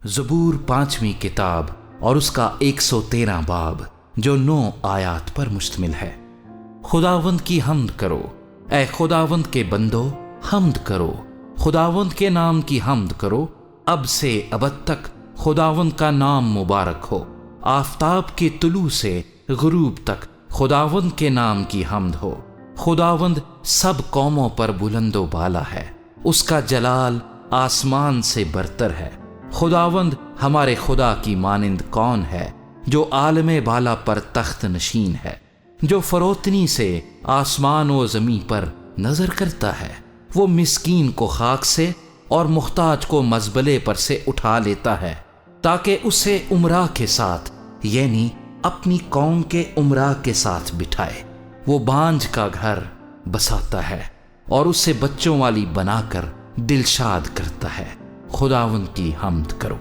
زبور 5ویں کتاب اور اس کا 113 باب جو 9 آیات پر مشتمل ہے۔ خداوند کی حمد کرو، اے خداوند کے بندو حمد کرو، خداوند کے نام کی حمد کرو، اب سے ابد تک خداوند کا نام مبارک ہو۔ آفتاب کے طلوع سے غروب تک خداوند کے نام کی حمد ہو۔ خداوند سب قوموں پر بلند و بالا ہے، اس کا جلال آسمان سے برتر ہے۔ خداوند ہمارے خدا کی مانند کون ہے جو عالم بالا پر تخت نشین ہے، جو فروتنی سے آسمان و زمین پر نظر کرتا ہے۔ وہ مسکین کو خاک سے اور محتاج کو مزبلے پر سے اٹھا لیتا ہے تاکہ اسے امراء کے ساتھ یعنی اپنی قوم کے امراء کے ساتھ بٹھائے۔ وہ بانجھ کا گھر بساتا ہے اور اسے بچوں والی بنا کر دلشاد کرتا ہے۔ خداوند کی حمد کرو۔